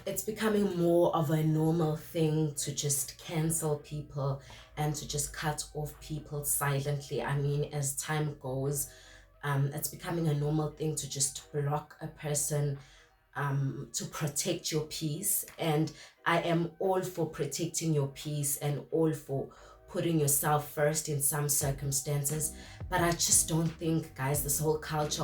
it's becoming more of a normal thing to just cancel people and to just cut off people silently. I mean, as time goes, it's becoming a normal thing to just block a person to protect your peace. And I am all for protecting your peace and all for putting yourself first in some circumstances. But I just don't think, guys, this whole cancel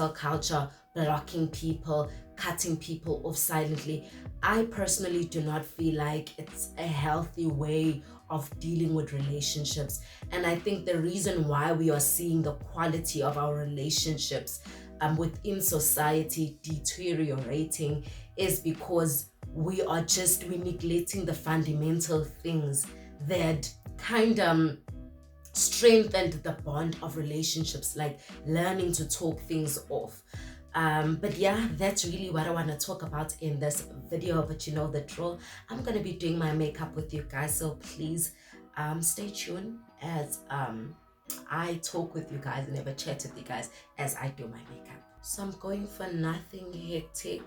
culture, blocking people, cutting people off silently, I personally do not feel like it's a healthy way of dealing with relationships. And I think the reason why we are seeing the quality of our relationships within society deteriorating is because we're neglecting the fundamental things that kind of strengthened the bond of relationships, like learning to talk things off. But yeah, that's really what I want to talk about in this video. But you know the drill, I'm gonna be doing my makeup with you guys, so please stay tuned as I talk with you guys and have a chat with you guys as I do my makeup. So I'm going for nothing hectic,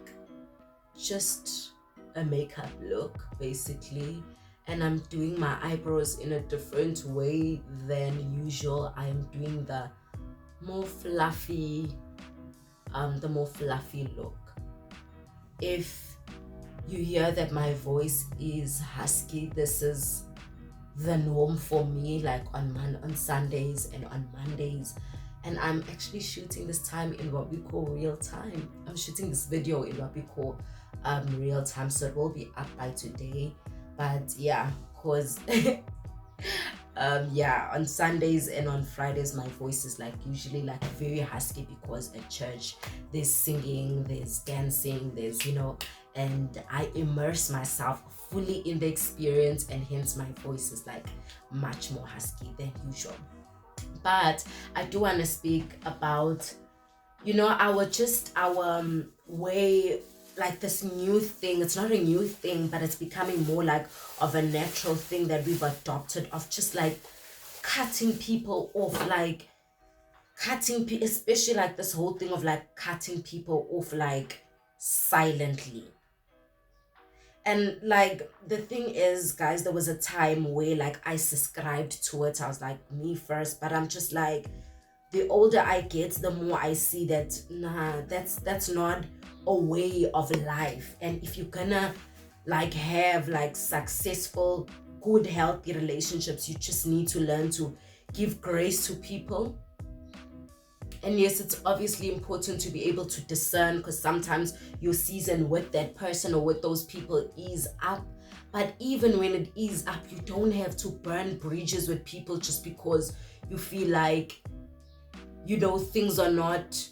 just a makeup look basically. And I'm doing my eyebrows in a different way than usual. I am doing the more fluffy look. If you hear that my voice is husky, this is the norm for me, like on Sundays and on Mondays. And I'm actually shooting this time in what we call real time. I'm shooting this video in what we call real time, so it will be up by today. But yeah, cause on Sundays and on Fridays my voice is like usually like very husky, because at church there's singing, there's dancing, there's and I immerse myself fully in the experience, and hence my voice is like much more husky than usual. But I do want to speak about our way, like this new thing. It's not a new thing, but it's becoming more like of a natural thing that we've adopted, of just like cutting people off, like especially like this whole thing of like cutting people off like silently. And like the thing is, guys, there was a time where like I subscribed to it. I was like, me first, but I'm just like, the older I get, the more I see that nah, that's not a way of life. And if you're gonna like have like successful, good, healthy relationships, you just need to learn to give grace to people. And yes, it's obviously important to be able to discern, because sometimes your season with that person or with those people is up. But even when it is up, you don't have to burn bridges with people just because you feel like things are not,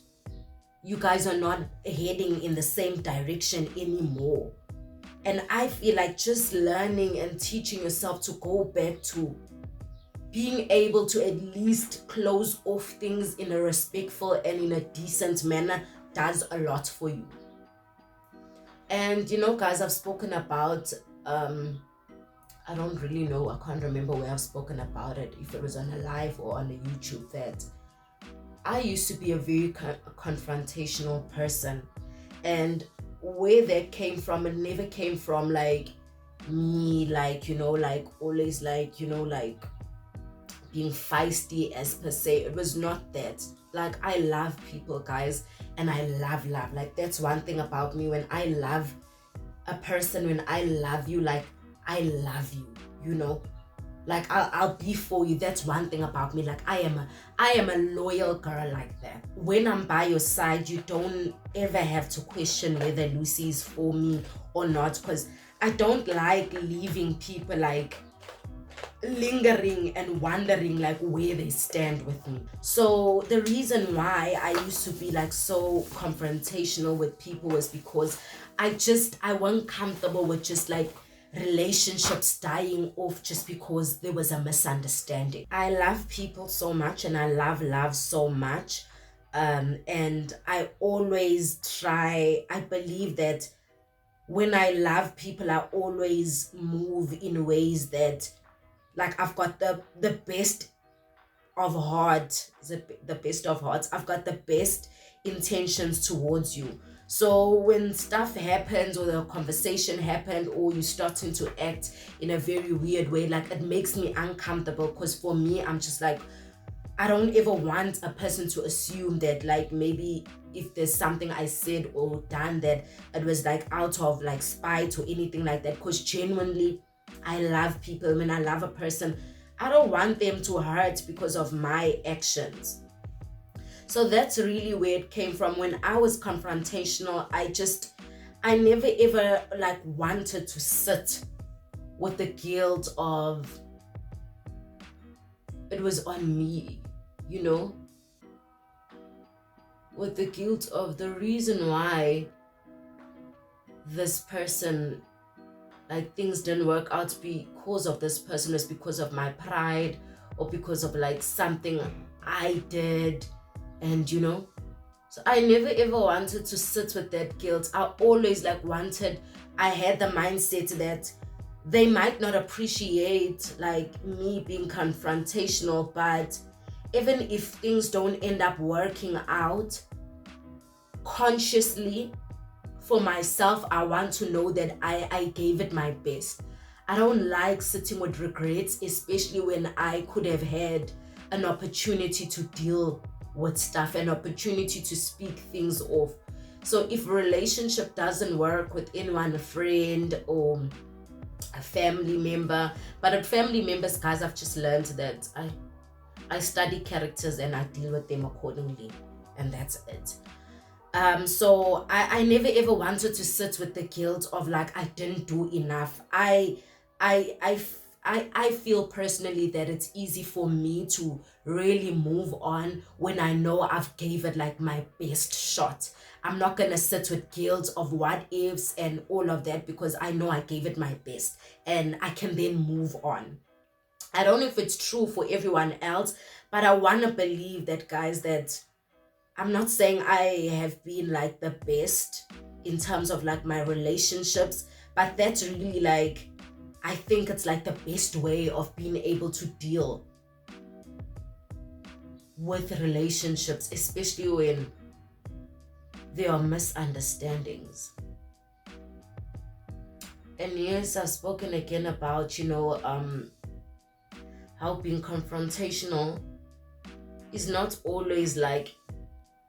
you guys are not heading in the same direction anymore. And I feel like just learning and teaching yourself to go back to being able to at least close off things in a respectful and in a decent manner does a lot for you. And guys, I've spoken about I don't really know, I can't remember where I've spoken about it, if it was on a live or on a YouTube, that I used to be a very confrontational person. And where that came from, it never came from like me, like like always like like being feisty as per se. It was not that. Like, I love people, guys, and I love, like, that's one thing about me. When I love a person, when I love you, like, I love you, like I'll be for you. That's one thing about me. Like, I am a loyal girl like that. When I'm by your side, you don't ever have to question whether Lucy is for me or not, because I don't like leaving people like lingering and wondering like where they stand with me. So the reason why I used to be like so confrontational with people was because I wasn't comfortable with just like relationships dying off just because there was a misunderstanding. I love people so much, and I love love so much, and I always I believe that when I love people, I always move in ways that, like, I've got the best of heart, the best of hearts. I've got the best intentions towards you. So when stuff happens, or the conversation happened, or you starting to act in a very weird way, like it makes me uncomfortable, because for me, I'm just like, I don't ever want a person to assume that like maybe if there's something I said or done that it was like out of like spite or anything like that. Because genuinely, I love people. When I love a person, I don't want them to hurt because of my actions. So that's really where it came from. When I was confrontational, I never ever like wanted to sit with the guilt of it was on me, you know, with the guilt of the reason why this person, like things didn't work out because of this person, is because of my pride, or because of like something I did. And so I never ever wanted to sit with that guilt. I always I had the mindset that they might not appreciate like me being confrontational, but even if things don't end up working out, consciously for myself, I want to know that I gave it my best. I don't like sitting with regrets, especially when I could have had an opportunity to deal with stuff, an opportunity to speak things off. So if a relationship doesn't work with anyone, a friend or a family member, but at family members, guys, I've just learned that I study characters and I deal with them accordingly, and that's it. So I never ever wanted to sit with the guilt of like I didn't do enough. I feel personally that it's easy for me to really move on when I know I've gave it like my best shot. I'm not gonna sit with guilt of what ifs and all of that, because I know I gave it my best and I can then move on. I don't know if it's true for everyone else, but I wanna believe that, guys, that I'm not saying I have been like the best in terms of like my relationships, but that's really like, I think it's like the best way of being able to deal with relationships, especially when there are misunderstandings. And yes, I've spoken again about, how being confrontational is not always like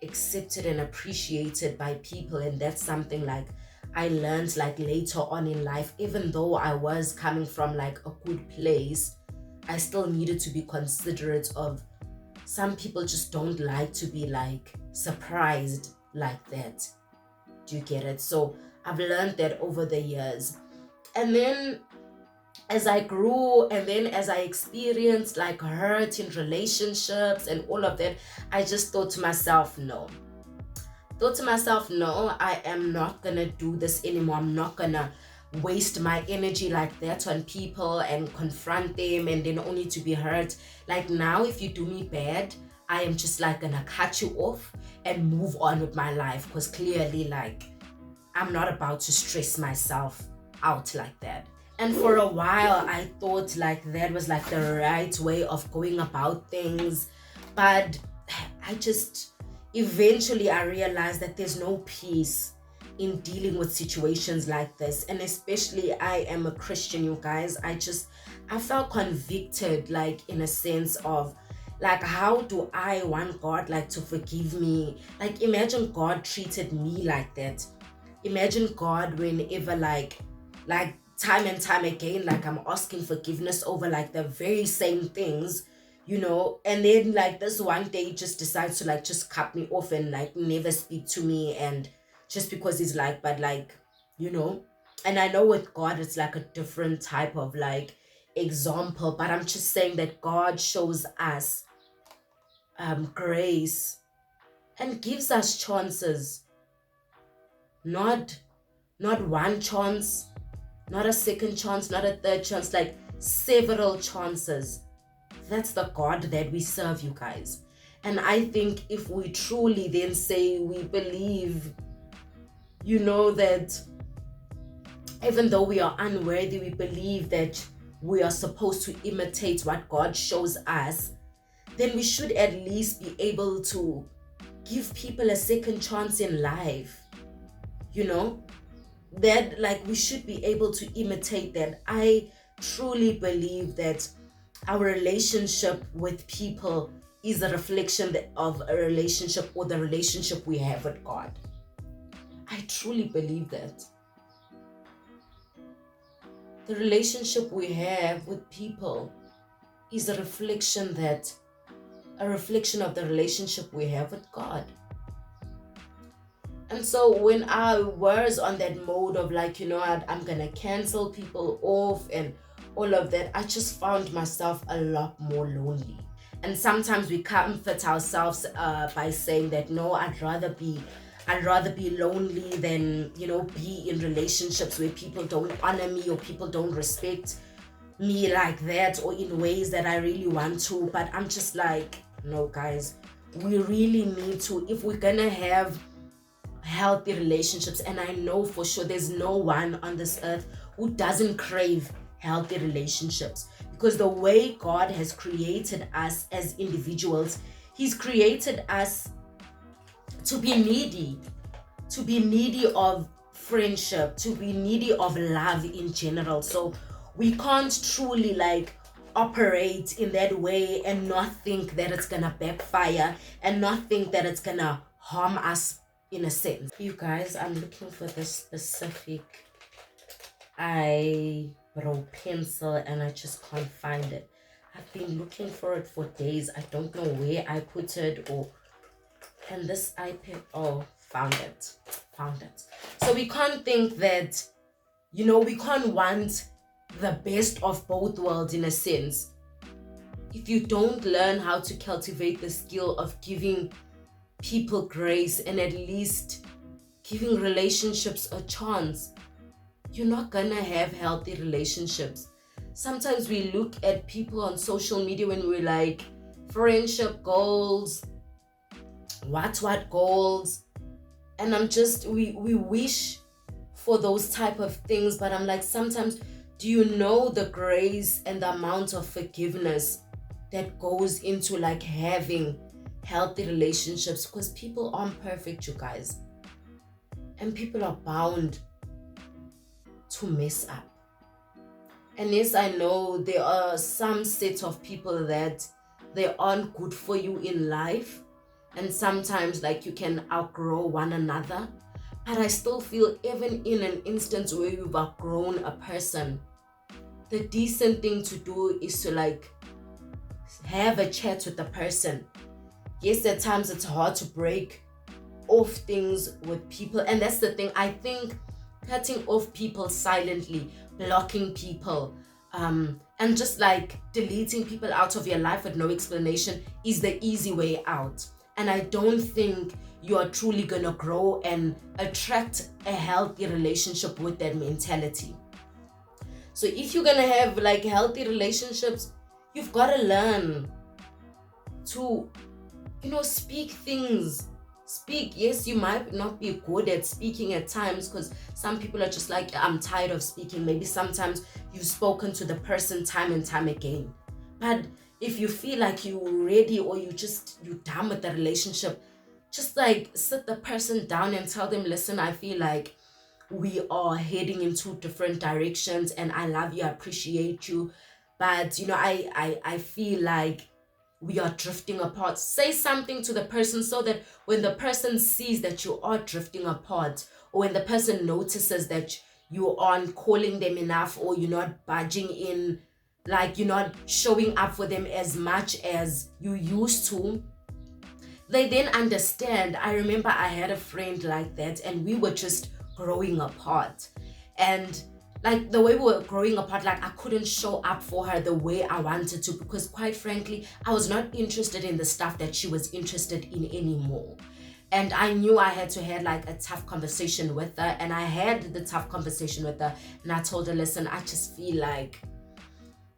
accepted and appreciated by people. And that's something like I learned like later on in life. Even though I was coming from like a good place, I still needed to be considerate of some people just don't like to be like surprised like that. Do you get it? So I've learned that over the years. And then as I grew, and then as I experienced like hurt in relationships and all of that, I just thought to myself, no, I am not gonna do this anymore. I'm not gonna waste my energy like that on people and confront them and then only to be hurt. Like now, if you do me bad, I am just like gonna cut you off and move on with my life, because clearly like I'm not about to stress myself out like that. And for a while, I thought like that was like the right way of going about things. But eventually I realized that there's no peace in dealing with situations like this. And especially I am a Christian, you guys. I felt convicted, like in a sense of like, how do I want God like to forgive me? Like imagine God treated me like that. Imagine God whenever like time and time again, like I'm asking forgiveness over like the very same things, and then like this one day just decides to like just cut me off and like never speak to me. And just because he's like, but like, and I know with God it's like a different type of like example, but I'm just saying that God shows us grace and gives us chances, not one chance, not a second chance, not a third chance, like several chances. That's the God that we serve, you guys. And I think if we truly then say we believe, that even though we are unworthy, we believe that we are supposed to imitate what God shows us, then we should at least be able to give people a second chance in life. you know, that like we should be able to imitate that. I truly believe that our relationship with people is a reflection of a relationship, or the relationship we have with God. I truly believe that the relationship we have with people is a reflection of the relationship we have with God. And so when I was on that mode of like, I'm gonna cancel people off and all of that, I just found myself a lot more lonely. And sometimes we comfort ourselves by saying that, no, I'd rather be lonely than, be in relationships where people don't honor me, or people don't respect me like that, or in ways that I really want to. But I'm just like, no, guys, we really need to, if we're gonna have healthy relationships, and I know for sure there's no one on this earth who doesn't crave healthy relationships, because the way God has created us as individuals, He's created us to be needy of friendship, to be needy of love in general. So we can't truly like operate in that way and not think that it's gonna backfire, and not think that it's gonna harm us in a sense. You guys, I'm looking for this specific eyebrow pencil and I just can't find it. I've been looking for it for days. I don't know where I put it, and this iPad, found it. So we can't think that, we can't want the best of both worlds in a sense. If you don't learn how to cultivate the skill of giving people grace, and at least giving relationships a chance, you're not gonna have healthy relationships. Sometimes we look at people on social media when we're like, friendship goals, what goals, and we wish for those type of things, but I'm like, sometimes, do you know the grace and the amount of forgiveness that goes into like having healthy relationships? Because people aren't perfect, you guys, and people are bound to mess up. And yes, I know there are some sets of people that they aren't good for you in life, and sometimes like you can outgrow one another, but I still feel even in an instance where you've outgrown a person, the decent thing to do is to like have a chat with the person. Yes, at times it's hard to break off things with people, and that's the thing. I think cutting off people silently, blocking people, and just like deleting people out of your life with no explanation is the easy way out. And I don't think you are truly gonna grow and attract a healthy relationship with that mentality. So if you're gonna have like healthy relationships, you've got to learn to, speak things. Yes, you might not be good at speaking at times, because some people are just like, I'm tired of speaking. Maybe sometimes you've spoken to the person time and time again. But if you feel like you're ready, or you're done with the relationship, just like sit the person down and tell them, listen, I feel like we are heading in two different directions, and I love you, I appreciate you, but I feel like we are drifting apart. Say something to the person, so that when the person sees that you are drifting apart, or when the person notices that you aren't calling them enough, or you're not budging in, like you're not showing up for them as much as you used to, they then understand. I remember I had a friend like that, and we were just growing apart, and like the way we were growing apart, like I couldn't show up for her the way I wanted to, because quite frankly, I was not interested in the stuff that she was interested in anymore. And I knew I had to have like a tough conversation with her, and I had the tough conversation with her, and I told her, listen, I just feel like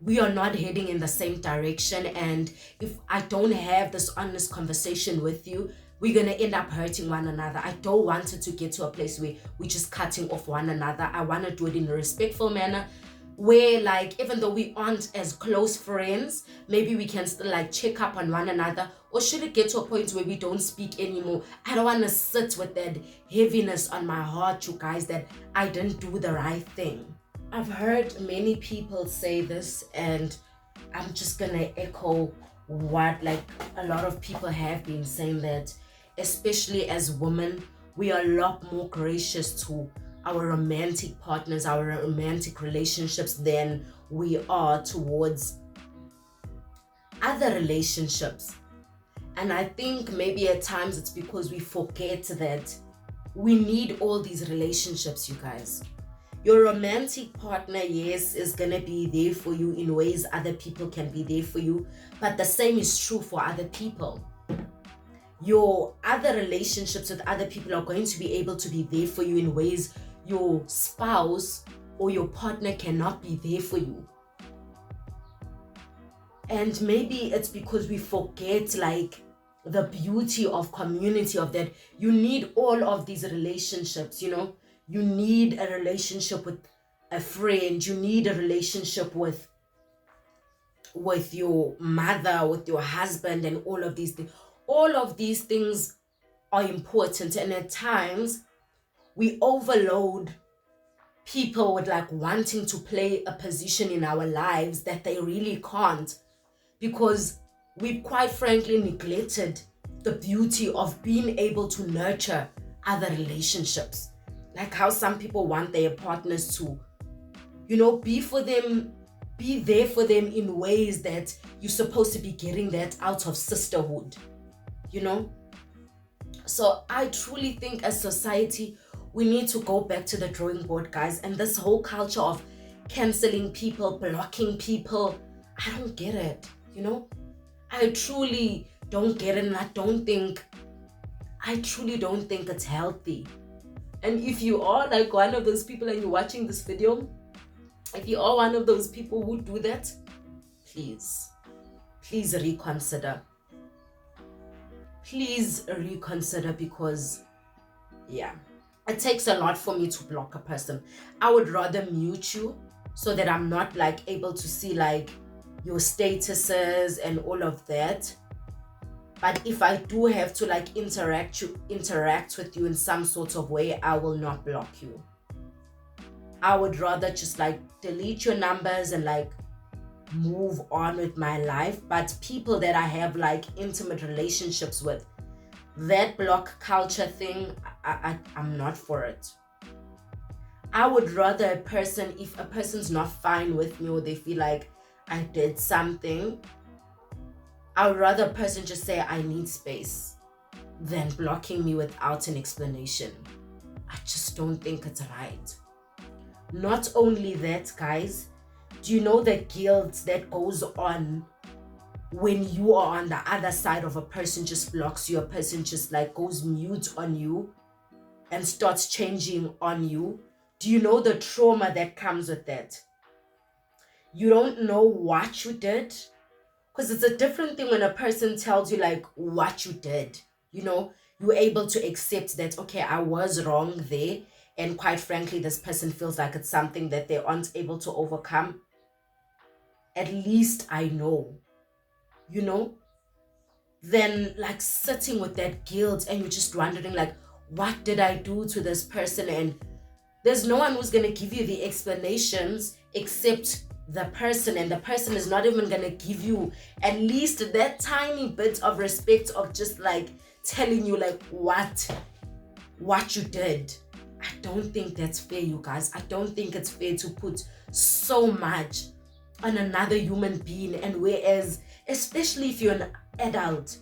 we are not heading in the same direction, and if I don't have this honest conversation with you, we're gonna end up hurting one another. I don't want it to get to a place where we're just cutting off one another. I want to do it in a respectful manner, where like even though we aren't as close friends, maybe we can still like check up on one another? Or should it get to a point where we don't speak anymore? I don't want to sit with that heaviness on my heart, you guys, that I didn't do the right thing. I've heard many people say this, and I'm just gonna echo what like a lot of people have been saying, that especially as women, we are a lot more gracious to our romantic partners, our romantic relationships, than we are towards other relationships. And I think maybe at times it's because we forget that we need all these relationships, you guys. Your romantic partner, yes, is gonna be there for you in ways other people can be there for you, but the same is true for other people. Your other relationships with other people are going to be able to be there for you in ways your spouse or your partner cannot be there for you. And maybe it's because we forget like the beauty of community, of that you need all of these relationships, you know. You need a relationship with a friend, you need a relationship with your mother, with your husband, and all of these things. All of these things are important, and at times we overload people with like wanting to play a position in our lives that they really can't, because we've quite frankly neglected the beauty of being able to nurture other relationships. Like how some people want their partners to, you know, be there for them in ways that you're supposed to be getting that out of sisterhood, you know? So I truly think as society, we need to go back to the drawing board, guys. And this whole culture of canceling people, blocking people, I don't get it, you know? I truly don't get it, and I truly don't think it's healthy. And if you are like one of those people and you're watching this video, if you are one of those people who do that, please reconsider. Please reconsider, because yeah, it takes a lot for me to block a person. I would rather mute you so that I'm not like able to see like your statuses and all of that. But if I do have to like interact with you in some sort of way, I will not block you. I would rather just like delete your numbers and like move on with my life. But people that I have like intimate relationships with, that block culture thing, I'm not for it. I would rather if a person's not fine with me, or they feel like I did something, I would rather a person just say I need space than blocking me without an explanation. I just don't think it's right. Not only that, guys, do you know the guilt that goes on when you are on the other side of a person just blocks you, a person just like goes mute on you and starts changing on you? Do you know the trauma that comes with that? You don't know what you did. Because it's a different thing when a person tells you like what you did, you know, you're able to accept that, okay, I was wrong there. And quite frankly, this person feels like it's something that they aren't able to overcome. At least I know, you know, then like sitting with that guilt and you're just wondering like, what did I do to this person? And there's no one who's going to give you the explanations except the person, and the person is not even gonna give you at least that tiny bit of respect of just like telling you like what you did. I don't think that's fair, you guys. I don't think it's fair to put so much on another human being, and whereas especially if you're an adult,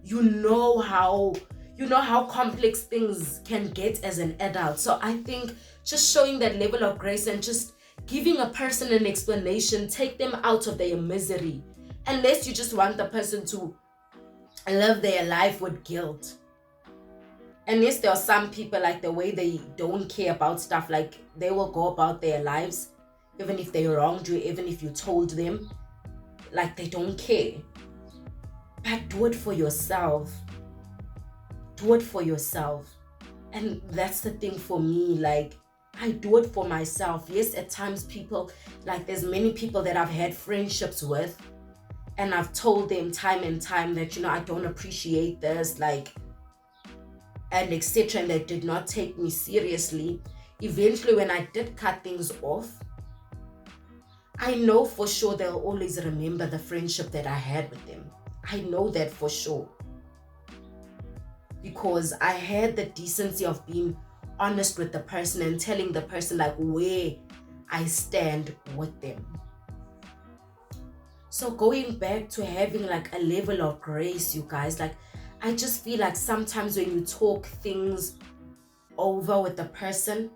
you know how complex things can get as an adult. So I think just showing that level of grace and just giving a person an explanation, take them out of their misery, unless you just want the person to live their life with guilt. And yes, there are some people like the way they don't care about stuff, like they will go about their lives even if they wronged you, even if you told them, like they don't care. But do it for yourself. Do it for yourself. And that's the thing for me, like I do it for myself. Yes, at times people, like there's many people that I've had friendships with, and I've told them time and time that, I don't appreciate this, like, and etc. And they did not take me seriously. Eventually, when I did cut things off, I know for sure they'll always remember the friendship that I had with them. I know that for sure. Because I had the decency of being honest with the person and telling the person like where I stand with them. So going back to having like a level of grace, you guys, like I just feel like sometimes when you talk things over with the person,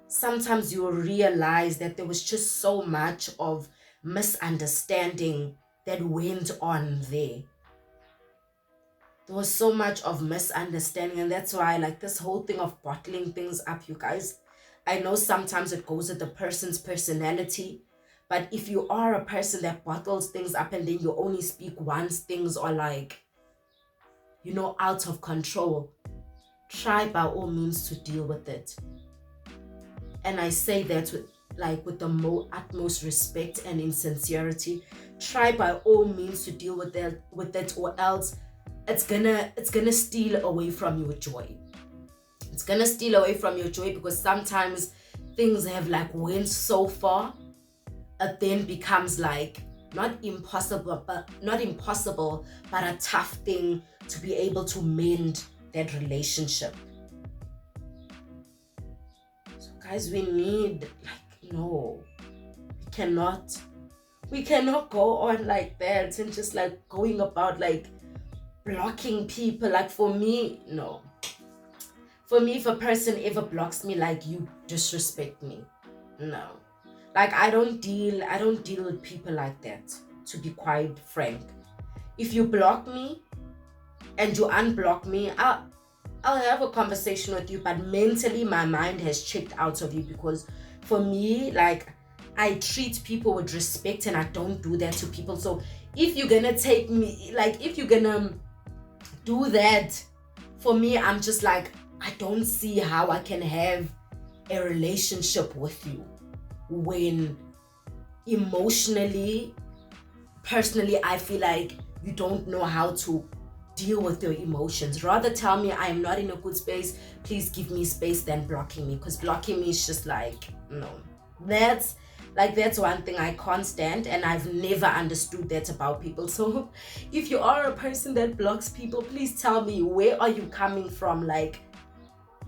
sometimes you realize that there was just so much of misunderstanding that went on there. There was so much of misunderstanding, and that's why like this whole thing of bottling things up, you guys, I know sometimes it goes with the person's personality, but if you are a person that bottles things up and then you only speak once things are like, out of control, try by all means to deal with it. And I say that with the utmost respect and in sincerity. Try by all means to deal with that, or else it's gonna steal away from your joy. It's gonna steal away from your joy, because sometimes things have like went so far, it then becomes like not impossible, but a tough thing to be able to mend that relationship. So guys, we need we cannot go on like that and just like going about like blocking people. Like for me, no. For me, if a person ever blocks me, like you disrespect me. No. Like I don't deal with people like that, to be quite frank. If you block me and you unblock me, I'll have a conversation with you, but mentally my mind has checked out of you, because for me, like I treat people with respect and I don't do that to people. So if you're gonna take me, like if you're gonna do that for me, I'm just like, I don't see how I can have a relationship with you when emotionally, personally, I feel like you don't know how to deal with your emotions. Rather tell me I am not in a good space, please give me space, than blocking me, because blocking me is just like, no. That's one thing I can't stand, and I've never understood that about people. So if you are a person that blocks people, please tell me, where are you coming from? Like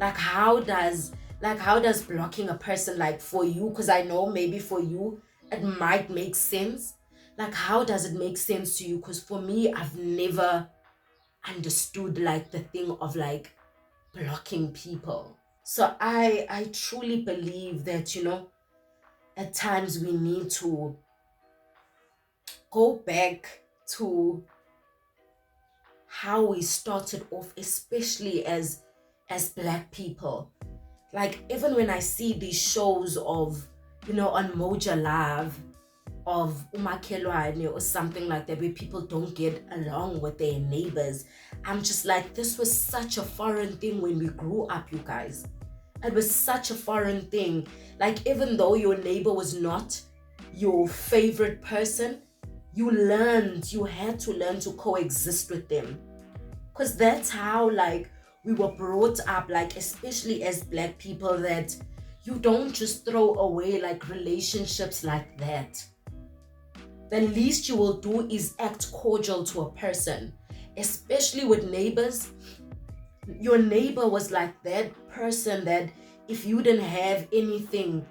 how does blocking a person, like for you, because I know maybe for you it might make sense, like how does it make sense to you? Because for me, I've never understood like the thing of like blocking people. So I truly believe that, at times we need to go back to how we started off, especially as Black people. Like even when I see these shows of, on Moja Love, of umakhelwane or something like that, where people don't get along with their neighbors, I'm just like, this was such a foreign thing when we grew up, you guys. It was such a foreign thing. Like even though your neighbor was not your favorite person, you had to learn to coexist with them, because that's how like we were brought up, like especially as Black people, that you don't just throw away like relationships like that. The least you will do is act cordial to a person, especially with neighbors. Your neighbor was like that person that if you didn't have anything,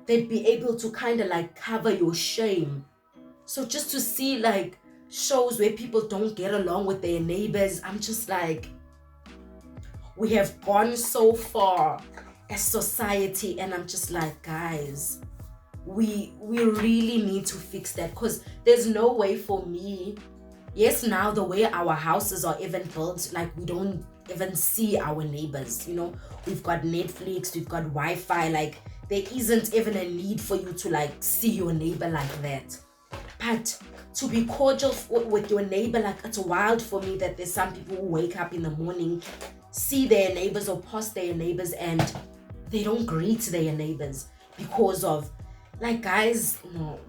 they'd be able to kind of like cover your shame. So just to see like shows where people don't get along with their neighbors, I'm just like, we have gone so far as society, and I'm just like, guys, we really need to fix that, because there's no way for me. Yes, now the way our houses are even built, like we don't even see our neighbors. We've got Netflix, we've got Wi-Fi, like there isn't even a need for you to like see your neighbor like that. But to be cordial with your neighbor, like it's wild for me that there's some people who wake up in the morning, see their neighbors or pass their neighbors, and they don't greet their neighbors because of, like, guys, no,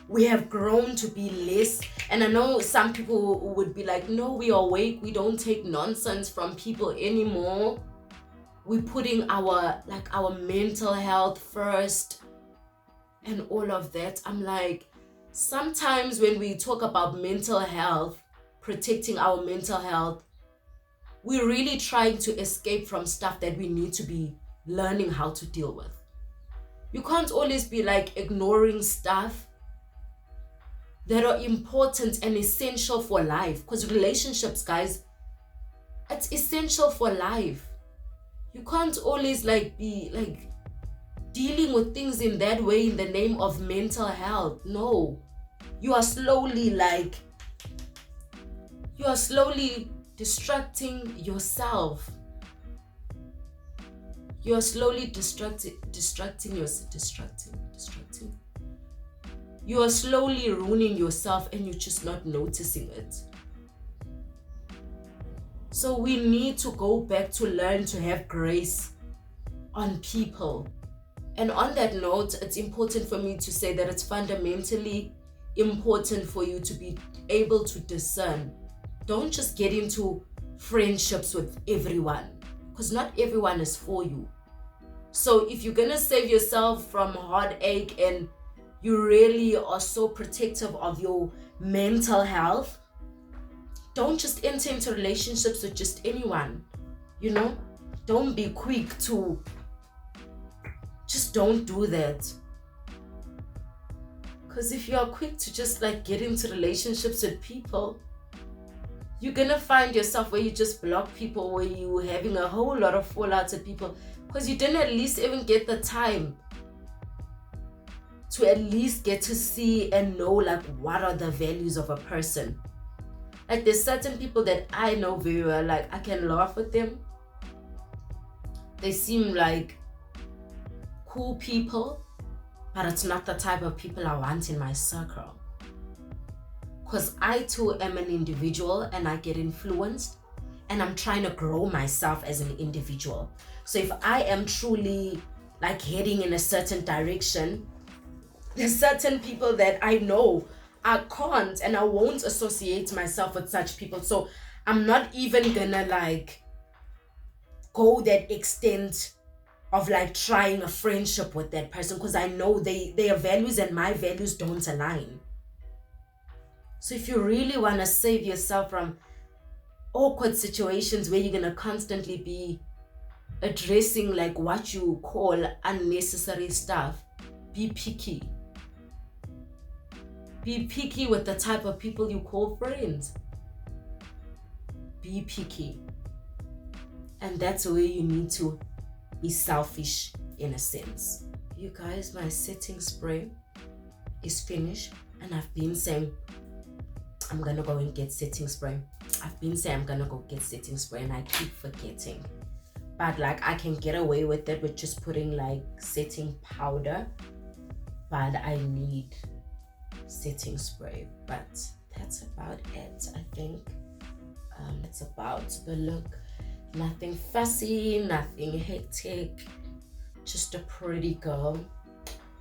we have grown to be less. And I know some people would be like, no, we are awake, we don't take nonsense from people anymore, we're putting our mental health first and all of that. I'm like, sometimes when we talk about mental health, protecting our mental health, we're really trying to escape from stuff that we need to be learning how to deal with. You can't always be like ignoring stuff that are important and essential for life, because relationships, guys, it's essential for life. You can't always like be like dealing with things in that way in the name of mental health. No, you are slowly distracting yourself. You are slowly distracting. You are slowly ruining yourself and you're just not noticing it. So we need to go back to learn to have grace on people. And on that note, it's important for me to say that it's fundamentally important for you to be able to discern. Don't just get into friendships with everyone, because not everyone is for you. So if you're gonna save yourself from heartache and you really are so protective of your mental health, don't just enter into relationships with just anyone. Don't be quick to, just don't do that. Because if you are quick to just like get into relationships with people, you're gonna find yourself where you just block people, where you're having a whole lot of fallouts with people because you didn't at least even get the time to at least get to see and know like what are the values of a person. Like there's certain people that I know very well, like I can laugh with them. They seem like cool people, but it's not the type of people I want in my circle. Because I too am an individual and I get influenced and I'm trying to grow myself as an individual. So if I am truly like heading in a certain direction, there's certain people that I know I can't and I won't associate myself with such people. So I'm not even gonna like go that extent of like trying a friendship with that person, because I know their values and my values don't align. So if you really want to save yourself from awkward situations where you're going to constantly be addressing like what you call unnecessary stuff, be picky. Be picky with the type of people you call friends. Be picky. And that's where you need to be selfish in a sense. You guys, my setting spray is finished and I've been saying I'm gonna go and get setting spray. I've been saying I'm gonna go get setting spray and I keep forgetting. But like I can get away with it with just putting like setting powder, but I need setting spray. But that's about it, I think. It's about the look. Nothing fussy, nothing hectic. Just a pretty girl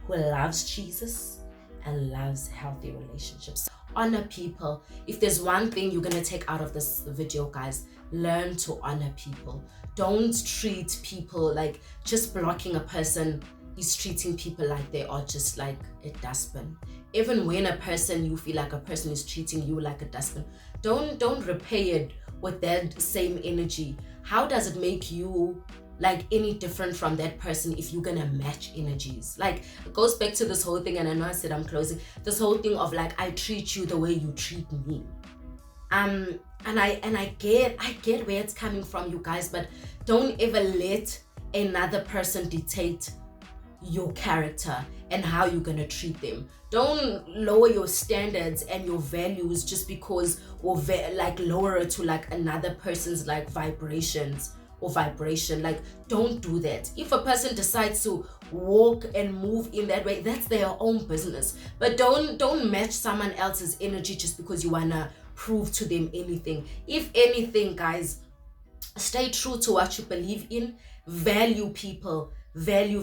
who loves Jesus and loves healthy relationships. Honor people. If there's one thing you're gonna take out of this video, guys, learn to honor people. Don't treat people like just blocking a person is treating people like they are just like a dustbin. Even when a person, you feel like a person is treating you like a dustbin, don't repay it with that same energy. How does it make you like any different from that person if you're gonna match energies? Like it goes back to this whole thing, and I know I said I'm closing, this whole thing of like I treat you the way you treat me. And I get where it's coming from, you guys, but don't ever let another person dictate your character and how you're gonna treat them. Don't lower your standards and your values just because, or like lower it to like another person's like vibrations or vibration. Like don't do that. If a person decides to walk and move in that way, that's their own business. But don't match someone else's energy just because you wanna prove to them anything. If anything, guys, stay true to what you believe in. value people, value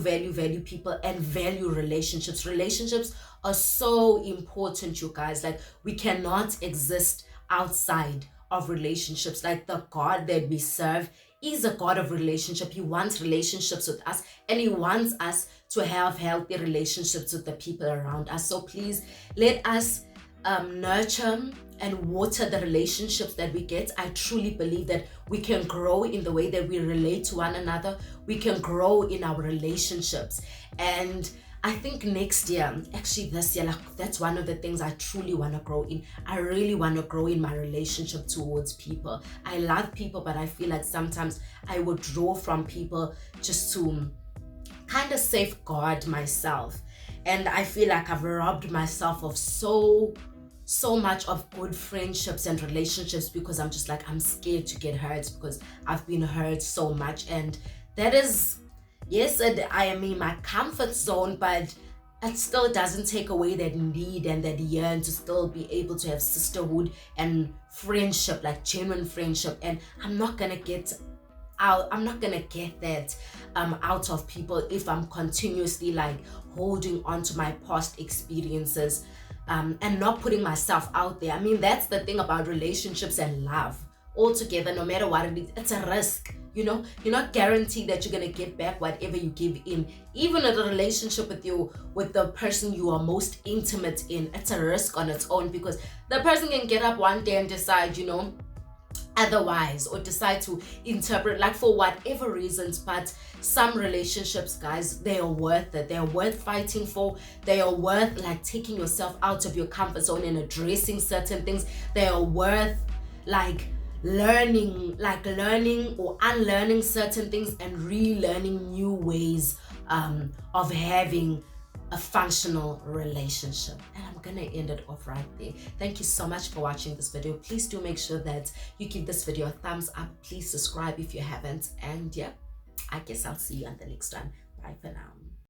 people, and value relationships. Relationships are so important, you guys. Like, we cannot exist outside of relationships. Like, the God that we serve is a God of relationship. He wants relationships with us, and he wants us to have healthy relationships with the people around us. So please, let us nurture and water the relationships that we get. I truly believe that we can grow in the way that we relate to one another. We can grow in our relationships. And I think next year, actually this year, like, that's one of the things I truly want to grow in. I really want to grow in my relationship towards people. I love people, but I feel like sometimes I withdraw from people just to kind of safeguard myself. And I feel like I've robbed myself of so much of good friendships and relationships because I'm just like, I'm scared to get hurt because I've been hurt so much. And that is, yes, I am in my comfort zone, but it still doesn't take away that need and that yearn to still be able to have sisterhood and friendship, like genuine friendship. And I'm not gonna get that out of people if I'm continuously like holding on to my past experiences and not putting myself out there. I mean, that's the thing about relationships and love altogether. No matter what it is, it's a risk. You know, you're not guaranteed that you're gonna get back whatever you give in. Even in a relationship with the person you are most intimate in, it's a risk on its own, because the person can get up one day and decide, you know, otherwise, or decide to interpret, like, for whatever reasons. But some relationships, guys, they are worth it. They are worth fighting for. They are worth like taking yourself out of your comfort zone and addressing certain things. They are worth like learning or unlearning certain things and relearning new ways of having a functional relationship. And I'm gonna end it off right there. Thank you so much for watching this video. Please do make sure that you give this video a thumbs up. Please subscribe if you haven't. And yeah, I guess I'll see you on the next one. Bye for now.